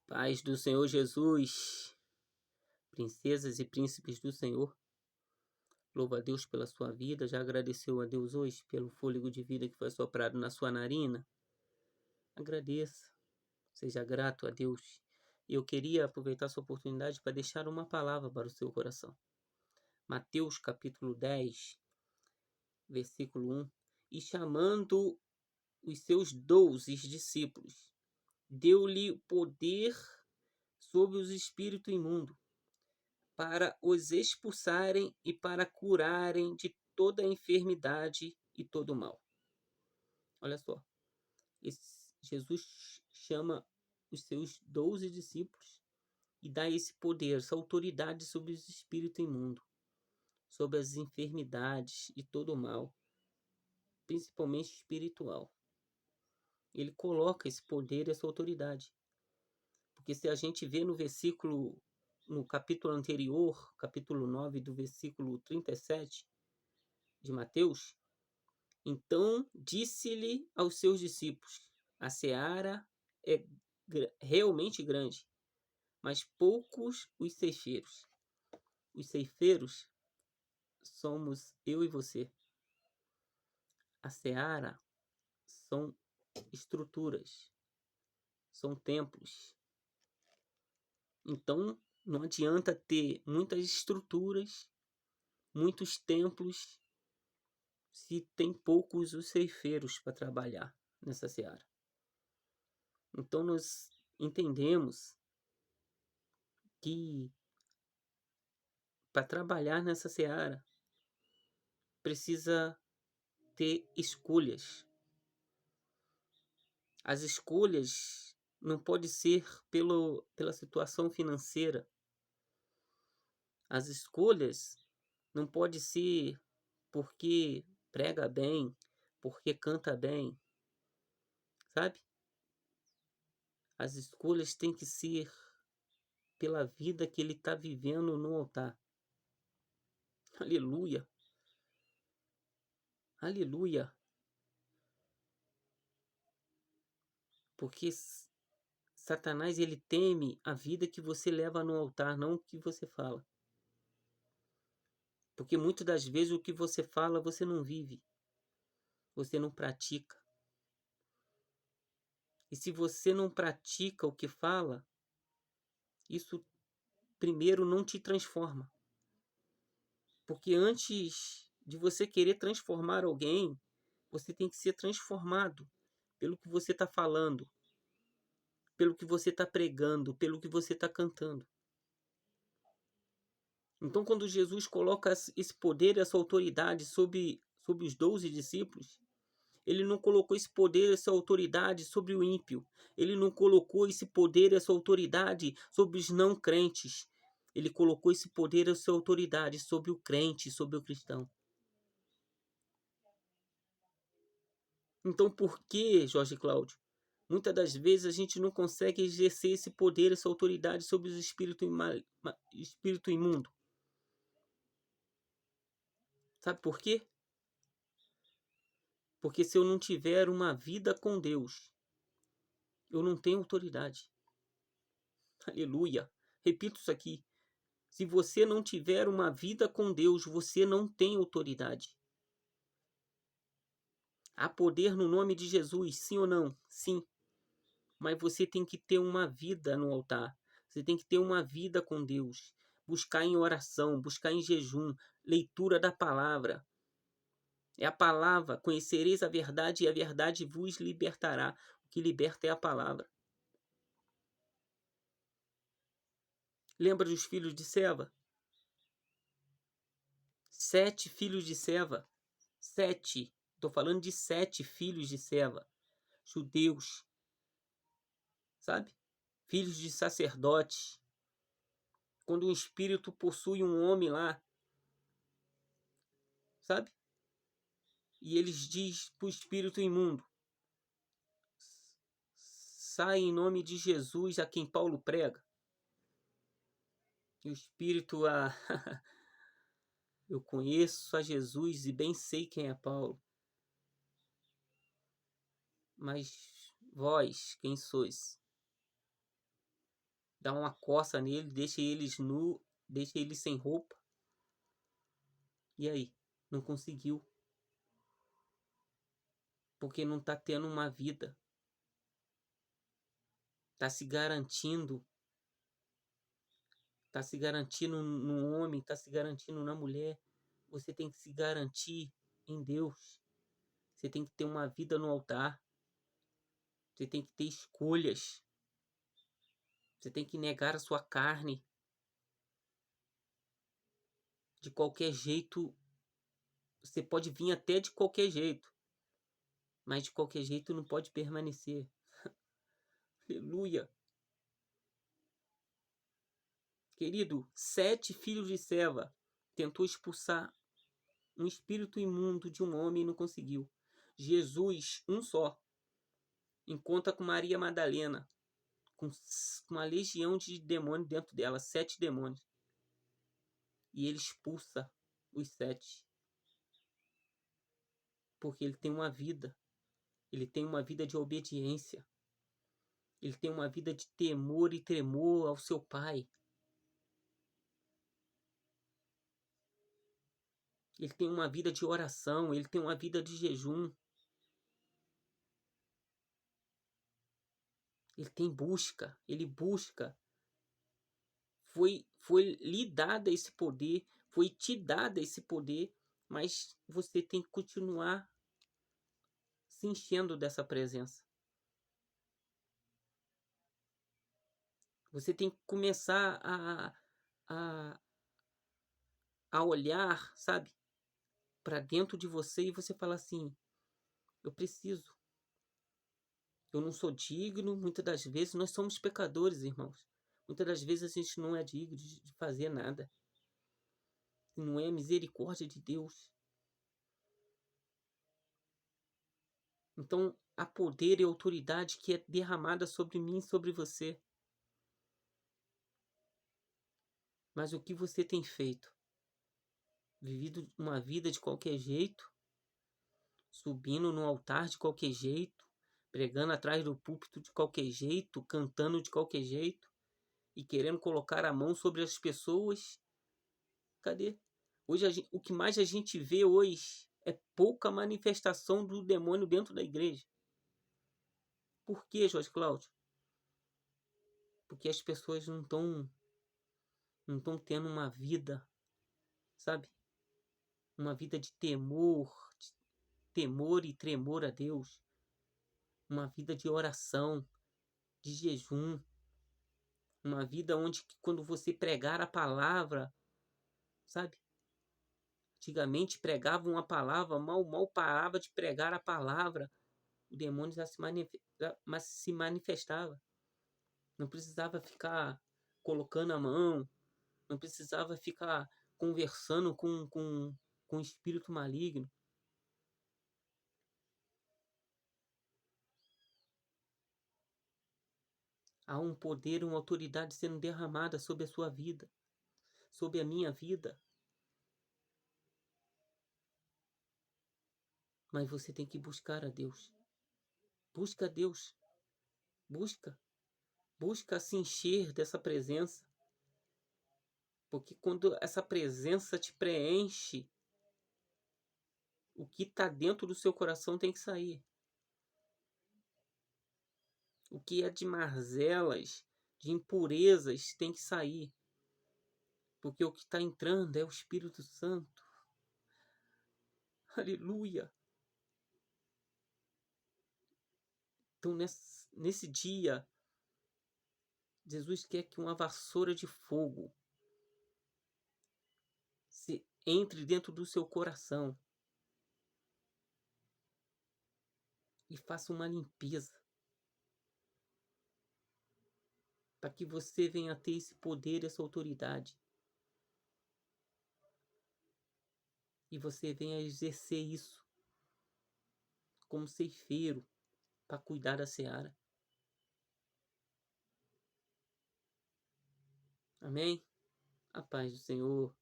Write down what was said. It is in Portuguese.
Paz do Senhor Jesus, princesas e príncipes do Senhor, louva a Deus pela sua vida. Já agradeceu a Deus hoje pelo fôlego de vida que foi soprado na sua narina? Agradeça, seja grato a Deus. Eu queria aproveitar essa oportunidade para deixar uma palavra para o seu coração. Mateus capítulo 10, versículo 1. E chamando os seus 12 discípulos, deu-lhe poder sobre os espíritos imundos, para os expulsarem e para curarem de toda enfermidade e todo mal. Olha só, Jesus chama os seus 12 discípulos e dá esse poder, essa autoridade sobre os espíritos imundos, sobre as enfermidades e todo o mal, principalmente espiritual. Ele coloca esse poder e essa autoridade. Porque se a gente vê no capítulo anterior, capítulo 9, do versículo 37 de Mateus, então disse-lhe aos seus discípulos: a seara é realmente grande, mas poucos os ceifeiros. Os ceifeiros somos eu e você. A seara são estruturas, são templos. Então não adianta ter muitas estruturas, muitos templos, se tem poucos os ceifeiros para trabalhar nessa seara. Então nós entendemos que para trabalhar nessa seara precisa ter escolhas. As escolhas não podem ser pela situação financeira. As escolhas não podem ser porque prega bem, porque canta bem, sabe? As escolhas têm que ser pela vida que ele está vivendo no altar. Aleluia! Aleluia! Porque Satanás, ele teme a vida que você leva no altar, não o que você fala. Porque muitas das vezes o que você fala, você não vive. Você não pratica. E se você não pratica o que fala, isso primeiro não te transforma. Porque antes de você querer transformar alguém, você tem que ser transformado pelo que você está falando, pelo que você está pregando, pelo que você está cantando. Então, quando Jesus coloca esse poder, essa autoridade sobre os 12 discípulos, ele não colocou esse poder, essa autoridade sobre o ímpio. Ele não colocou esse poder, essa autoridade sobre os não crentes. Ele colocou esse poder, essa autoridade sobre o crente, sobre o cristão. Então, por que, Jorge Cláudio, muitas das vezes a gente não consegue exercer esse poder, essa autoridade sobre os espírito imundo? Sabe por quê? Porque se eu não tiver uma vida com Deus, eu não tenho autoridade. Aleluia. Repito isso aqui. Se você não tiver uma vida com Deus, você não tem autoridade. Há poder no nome de Jesus, sim ou não? Sim. Mas você tem que ter uma vida no altar. Você tem que ter uma vida com Deus. Buscar em oração, buscar em jejum, leitura da palavra. É a palavra, conhecereis a verdade e a verdade vos libertará. O que liberta é a palavra. Lembra dos filhos de Seva? 7 filhos de Seva. 7. Estou falando de 7 filhos de Seva. Judeus. Sabe? Filhos de sacerdotes. Quando um espírito possui um homem lá, sabe? E eles diz para o espírito imundo: sai em nome de Jesus, a quem Paulo prega. E o espírito, eu conheço a Jesus e bem sei quem é Paulo. Mas vós, quem sois? dá uma coça nele, deixa eles nu, deixa eles sem roupa. E aí? Não conseguiu. Porque não está tendo uma vida. Está se garantindo. Está se garantindo no homem, está se garantindo na mulher. Você tem que se garantir em Deus. Você tem que ter uma vida no altar. Você tem que ter escolhas. Você tem que negar a sua carne. De qualquer jeito, você pode vir até de qualquer jeito. Mas de qualquer jeito não pode permanecer. Aleluia. Querido, 7 filhos de Seva tentou expulsar um espírito imundo de um homem e não conseguiu. Jesus, um só, encontra com Maria Madalena, com uma legião de demônios dentro dela, 7 demônios. E ele expulsa os 7. Porque ele tem uma vida. Ele tem uma vida de obediência. Ele tem uma vida de temor e tremor ao seu Pai. Ele tem uma vida de oração. Ele tem uma vida de jejum. Ele tem busca. Ele busca. Foi lhe dado esse poder. Foi te dado esse poder. Mas você tem que continuar se enchendo dessa presença. Você tem que começar a olhar, sabe, para dentro de você e você falar assim: eu preciso. Eu não sou digno. Muitas das vezes nós somos pecadores, irmãos. Muitas das vezes a gente não é digno de fazer nada. Não é a misericórdia de Deus. Então, há poder e autoridade que é derramada sobre mim e sobre você. Mas o que você tem feito? Vivido uma vida de qualquer jeito? Subindo no altar de qualquer jeito? Pregando atrás do púlpito de qualquer jeito? Cantando de qualquer jeito? E querendo colocar a mão sobre as pessoas? Cadê? Hoje o que mais a gente vê hoje é pouca manifestação do demônio dentro da igreja. Por quê, Jorge Cláudio? Porque as pessoas não estão tendo uma vida, sabe? Uma vida de temor e tremor a Deus. Uma vida de oração, de jejum. Uma vida onde quando você pregar a palavra, sabe? Antigamente pregavam uma palavra, mal parava de pregar a palavra. O demônio já se manifestava. Não precisava ficar colocando a mão. Não precisava ficar conversando com o espírito maligno. Há um poder, uma autoridade sendo derramada sobre a sua vida. Sobre a minha vida. Mas você tem que buscar a Deus. Busca a Deus. Busca. Busca se encher dessa presença. Porque quando essa presença te preenche, o que está dentro do seu coração tem que sair. O que é de mazelas, de impurezas, tem que sair. Porque o que está entrando é o Espírito Santo. Aleluia. Então, nesse dia, Jesus quer que uma vassoura de fogo entre dentro do seu coração e faça uma limpeza. Para que você venha a ter esse poder, essa autoridade. E você venha a exercer isso como ceifeiro para cuidar da seara. Amém? A paz do Senhor.